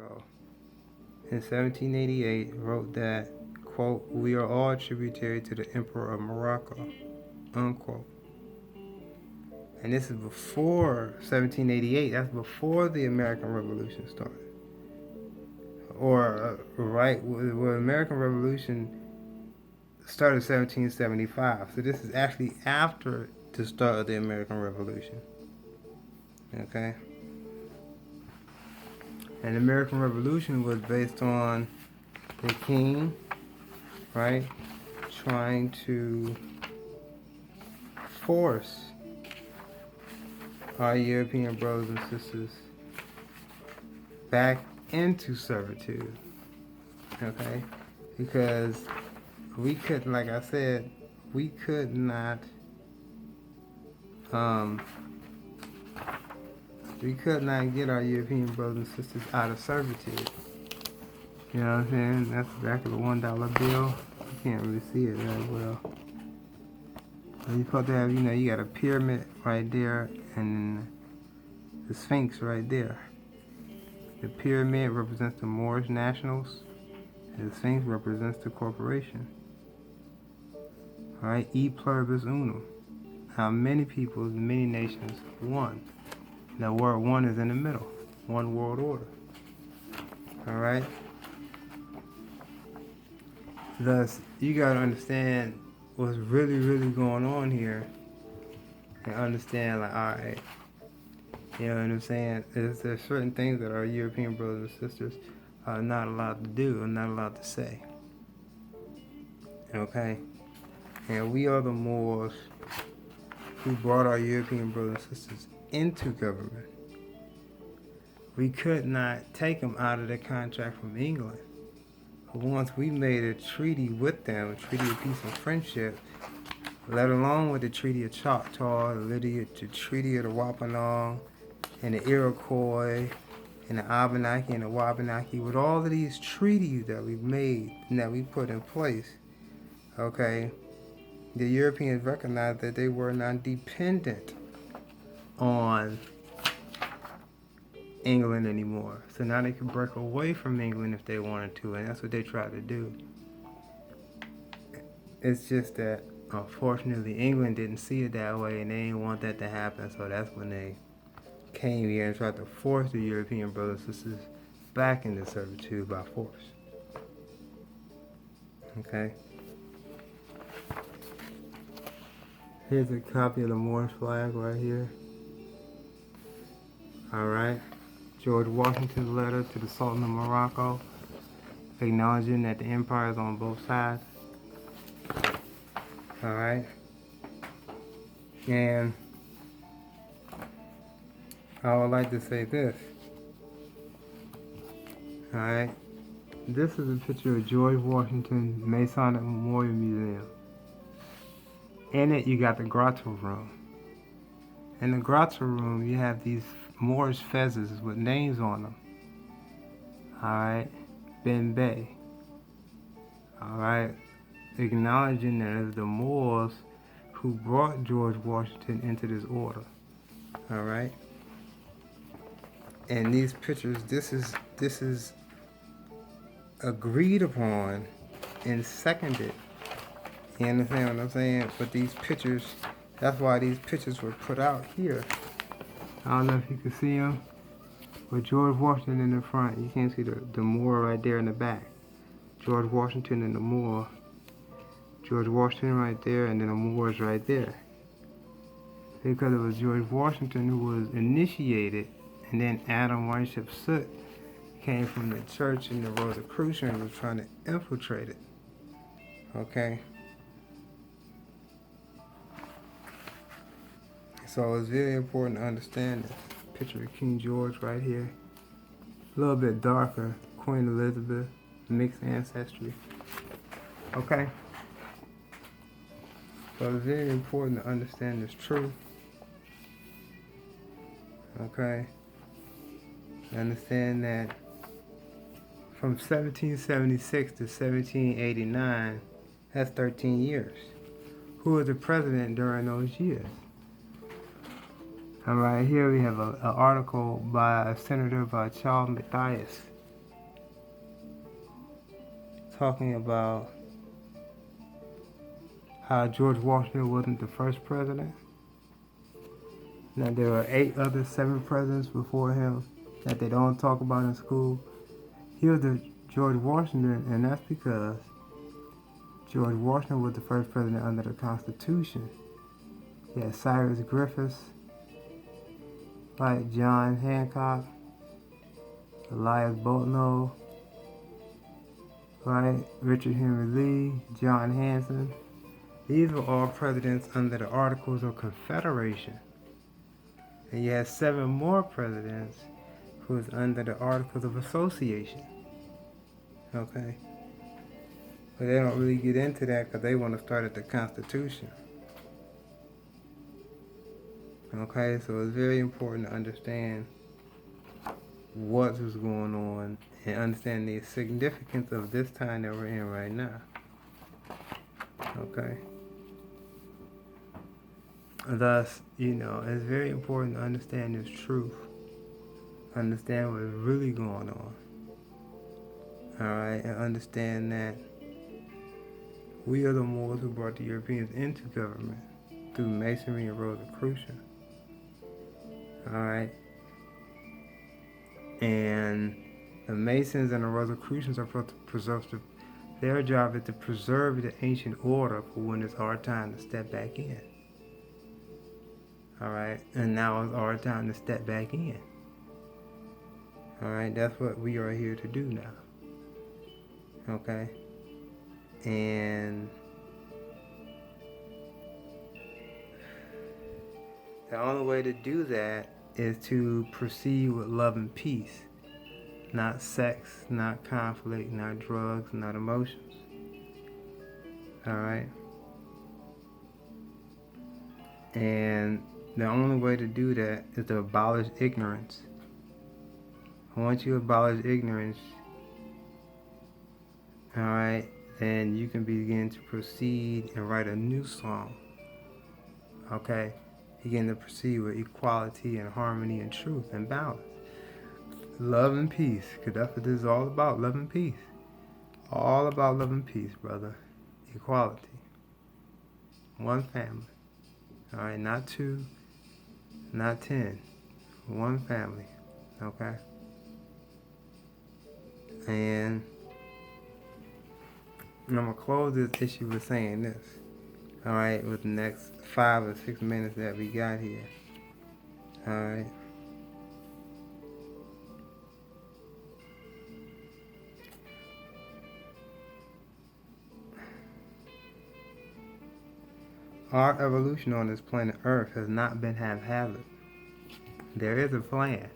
Morocco in 1788 wrote that, quote, "We are all tributary to the Emperor of Morocco," unquote. And this is before 1788. That's before the American Revolution started. Or, right, well, American Revolution started in 1775. So this is actually after the start of the American Revolution. Okay? And the American Revolution was based on the king, right, trying to force our European brothers and sisters back into servitude, okay? Because we couldn't, like I said, we could not, get our European brothers and sisters out of servitude. You know what I'm saying? That's exactly the $1 bill. You can't really see it very well. You're supposed to have, you got a pyramid right there and the Sphinx right there. The pyramid represents the Moorish nationals, and the Sphinx represents the corporation. Alright, e pluribus unum. How many peoples, many nations, one. The word one is in the middle. One world order. Alright? Thus, you gotta understand what's really, really going on here. And understand, like, alright, you know what I'm saying? There's certain things that our European brothers and sisters are not allowed to do, or not allowed to say. Okay? And we are the Moors who brought our European brothers and sisters into government. We could not take them out of the contract from England. But once we made a treaty with them, a treaty of peace and friendship, let alone with the Treaty of Choctaw, the Treaty of the Wampanoag, and the Iroquois, and the Abenaki and the Wabanaki, with all of these treaties that we made and that we put in place, okay, the Europeans recognized that they were not dependent on England anymore. So now they could break away from England if they wanted to, and that's what they tried to do. It's just that, unfortunately, England didn't see it that way, and they didn't want that to happen, so that's when they came here and tried to force the European brothers and sisters back into servitude by force. Okay? Here's a copy of the Moorish flag right here. Alright? George Washington's letter to the Sultan of Morocco, acknowledging that the empire is on both sides. Alright? And I would like to say this. Alright? This is a picture of George Washington Masonic Memorial Museum. In it, you got the grotto room. In the grotto room, you have these Moorish fezzes with names on them. Alright? Ben Bey. Alright? Acknowledging that it was the Moors who brought George Washington into this order. Alright? And these pictures, this is agreed upon and seconded. You understand what I'm saying? But these pictures, that's why these pictures were put out here. I don't know if you can see them. With George Washington in the front, you can't see the Moor right there in the back. George Washington and the Moor. George Washington right there, and then the Moors right there. Because it was George Washington who was initiated, and then Adam Weishaupt Soot came from the church in the Rosicrucian and was trying to infiltrate it. Okay? So it's very important to understand this. Picture of King George right here. A little bit darker. Queen Elizabeth, mixed ancestry. Okay? So it's very important to understand this truth. Okay? Understand that from 1776 to 1789, that's 13 years. Who was the president during those years? And right here we have an article by Senator Charles Matthias. talking about how George Washington wasn't the first president. Now there were 7 presidents before him that they don't talk about in school. He was the George Washington, and that's because George Washington was the first president under the Constitution. You had Cyrus Griffiths, like John Hancock, Elias Bothell, right? Richard Henry Lee, John Hanson. These were all presidents under the Articles of Confederation. And you had 7 more presidents who was under the Articles of Association. Okay? But they don't really get into that because they want to start at the Constitution. Okay? So it's very important to understand what was going on and understand the significance of this time that we're in right now. Okay? Thus, it's very important to understand this truth. Understand what's really going on. Alright? And understand that we are the Moors who brought the Europeans into government through Masonry and Rosicrucian. Alright? And the Masons and the Rosicrucians are supposed to preserve their job is to preserve the ancient order for when it's our time to step back in. Alright? And now it's our time to step back in. Alright? That's what we are here to do now. Okay? And the only way to do that is to proceed with love and peace. Not sex, not conflict, not drugs, not emotions. Alright? And the only way to do that is to abolish ignorance. Once you abolish ignorance, alright, then you can begin to proceed and write a new song. Okay? Begin to proceed with equality and harmony and truth and balance. Love and peace, because that's what this is all about, love and peace. All about love and peace, brother. Equality. One family. Alright, not 2, not 10. One family. Okay? And I'm going to close this issue with saying this. Alright, with the next 5 or 6 minutes that we got here. Alright. Our evolution on this planet Earth has not been haphazard. There is a plan.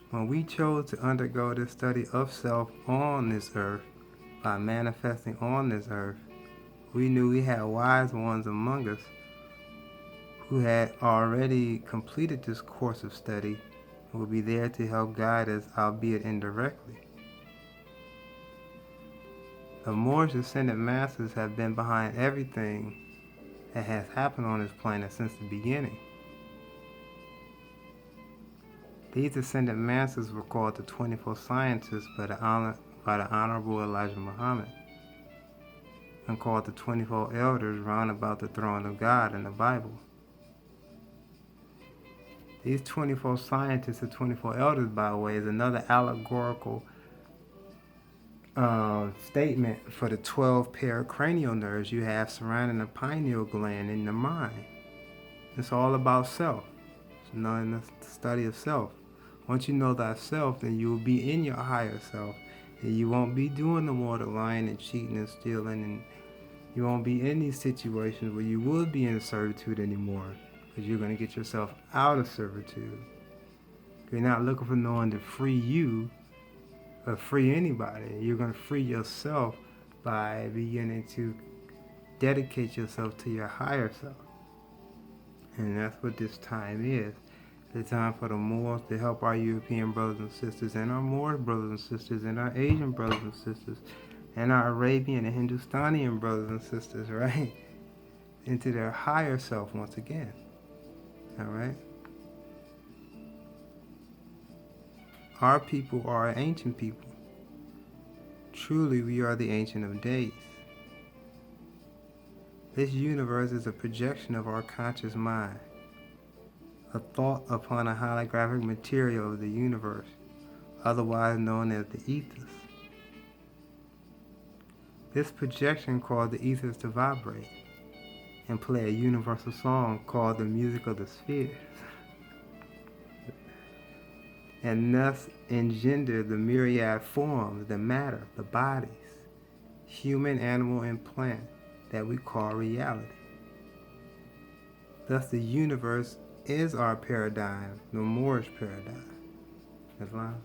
When we chose to undergo this study of self on this earth, by manifesting on this earth, we knew we had wise ones among us who had already completed this course of study and would be there to help guide us, albeit indirectly. The Moorish ascended masters have been behind everything that has happened on this planet since the beginning. These ascended masters were called the 24 scientists by the Honorable Elijah Muhammad, and called the 24 elders round about the throne of God in the Bible. These 24 scientists, the 24 elders, by the way, is another allegorical statement for the 12 pericranial nerves you have surrounding the pineal gland in the mind. It's all about self. It's knowing the study of self. Once you know thyself, then you will be in your higher self, and you won't be doing no more the lying and cheating and stealing, and you won't be in these situations where you would be in servitude anymore, because you're going to get yourself out of servitude. You're not looking for no one to free you or free anybody. You're going to free yourself by beginning to dedicate yourself to your higher self. And that's what this time is. The time for the Moors to help our European brothers and sisters, and our Moorish brothers and sisters, and our Asian brothers and sisters, and our Arabian and Hindustanian brothers and sisters, right? Into their higher self once again. Alright? Our people are ancient people. Truly, we are the Ancient of Days. This universe is a projection of our conscious mind, a thought upon a holographic material of the universe, otherwise known as the ethers. This projection caused the ethers to vibrate and play a universal song called the music of the spheres, and thus engender the myriad forms, the matter, the bodies, human, animal, and plant, that we call reality. Thus the universe is our paradigm, the Moorish paradigm. Islam.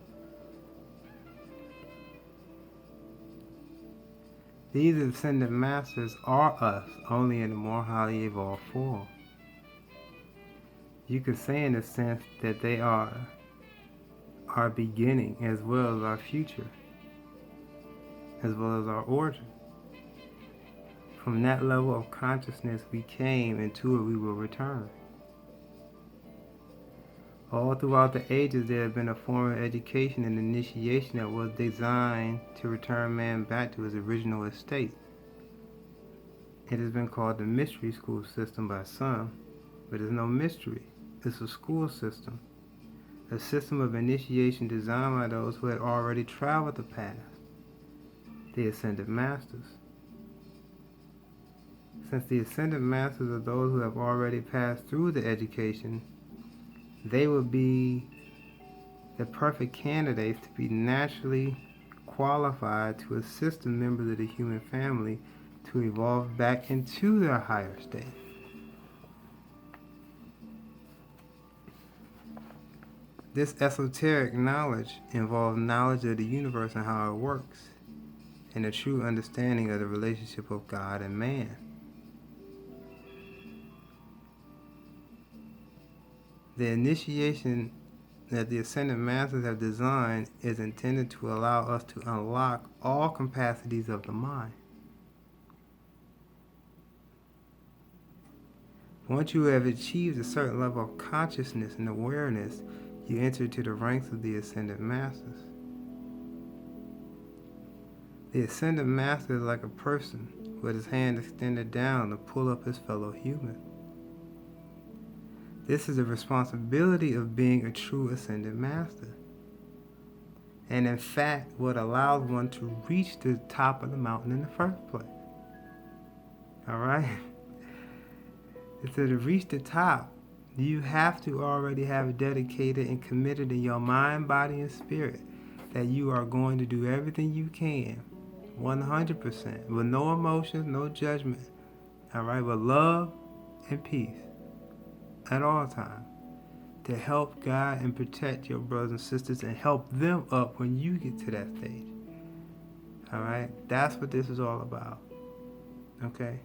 These ascended masters are us, only in a more highly evolved form. You could say in a sense that they are our beginning as well as our future, as well as our origin. From that level of consciousness we came, and to it we will return. All throughout the ages there have been a form of education and initiation that was designed to return man back to his original estate. It has been called the mystery school system by some, but it's no mystery. It's a school system. A system of initiation designed by those who had already traveled the path, the Ascended Masters. Since the Ascended Masters are those who have already passed through the education, they will be the perfect candidates to be naturally qualified to assist the members of the human family to evolve back into their higher state. This esoteric knowledge involves knowledge of the universe and how it works, and a true understanding of the relationship of God and man. The initiation that the Ascended Masters have designed is intended to allow us to unlock all capacities of the mind. Once you have achieved a certain level of consciousness and awareness, you enter to the ranks of the Ascended Masters. The Ascended Master is like a person with his hand extended down to pull up his fellow human. This is the responsibility of being a true Ascended Master, and in fact what allows one to reach the top of the mountain in the first place. Alright? So to reach the top, you have to already have dedicated and committed in your mind, body, and spirit that you are going to do everything you can, 100%, with no emotions, no judgment, alright, with love and peace at all times, to help guide and protect your brothers and sisters and help them up when you get to that stage. Alright? That's what this is all about. Okay?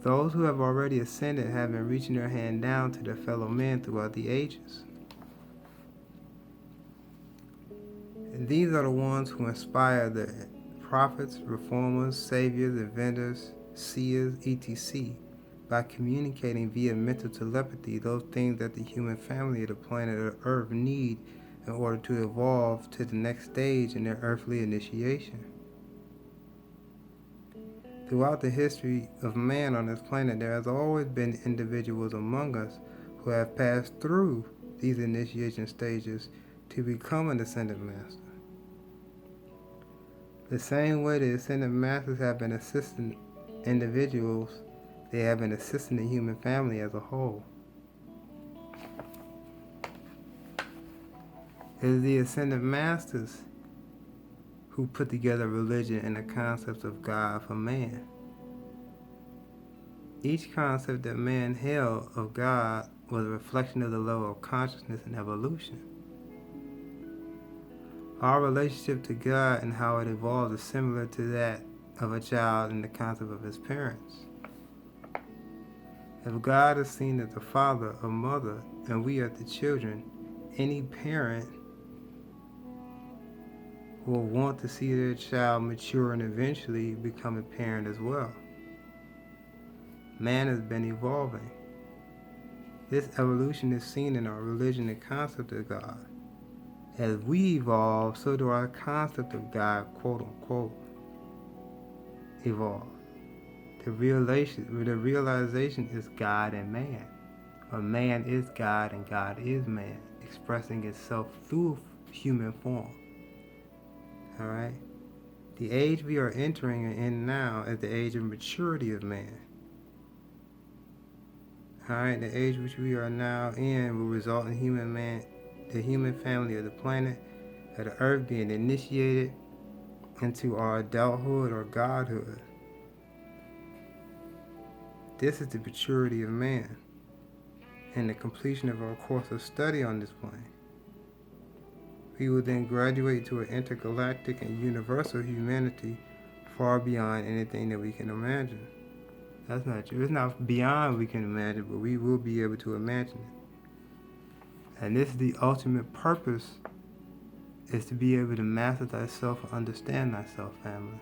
Those who have already ascended have been reaching their hand down to their fellow men throughout the ages. And these are the ones who inspire the prophets, reformers, saviors, inventors, seers, etc., by communicating via mental telepathy those things that the human family of the planet Earth need in order to evolve to the next stage in their earthly initiation. Throughout the history of man on this planet, there has always been individuals among us who have passed through these initiation stages to become an Ascended Master. The same way the Ascended Masters have been assisting individuals, they have been assisting the human family as a whole. It is the Ascended Masters who put together religion and the concepts of God for man. Each concept that man held of God was a reflection of the level of consciousness and evolution. Our relationship to God and how it evolves is similar to that of a child and the concept of his parents. If God is seen as the father or mother and we are the children, any parent will want to see their child mature and eventually become a parent as well. Man has been evolving. This evolution is seen in our religion and concept of God. As we evolve, so do our concept of God, quote unquote, evolve. The realization is God and man. Or man is God and God is man, expressing itself through human form. Alright? The age we are entering in now is the age of maturity of man. Alright, the age which we are now in will result in the human family of the planet, of the earth being initiated into our adulthood or godhood. This is the maturity of man and the completion of our course of study on this plane. We will then graduate to an intergalactic and universal humanity far beyond anything that we can imagine. That's not true. It's not beyond we can imagine, but we will be able to imagine it. And this is the ultimate purpose, is to be able to master thyself and understand thyself, family.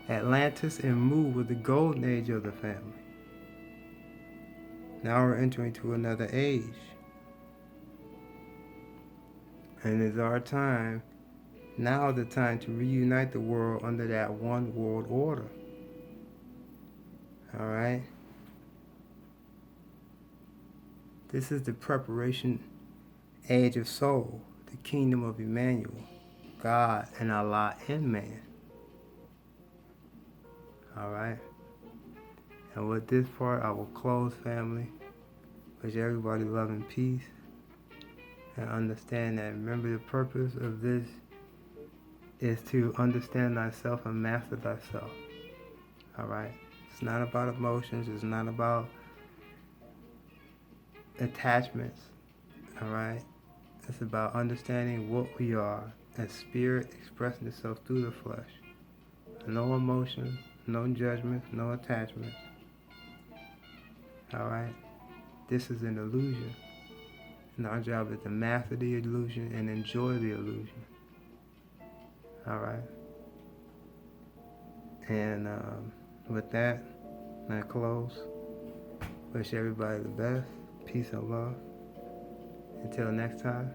Atlantis and Mu were the golden age of the family. Now we're entering to another age. And it's our time, now is the time to reunite the world under that one world order. Alright? This is the preparation age of soul, the kingdom of Emmanuel, God and Allah in man. Alright? And with this part, I will close, family. Wish everybody love and peace. And understand that, remember, the purpose of this is to understand thyself and master thyself. Alright? It's not about emotions. It's not about attachments. Alright? It's about understanding what we are as spirit expressing itself through the flesh. No emotions, no judgments, no attachments. Alright? This is an illusion. And our job is to master the illusion and enjoy the illusion. Alright? And with that, I close. Wish everybody the best. Peace and love. Until next time.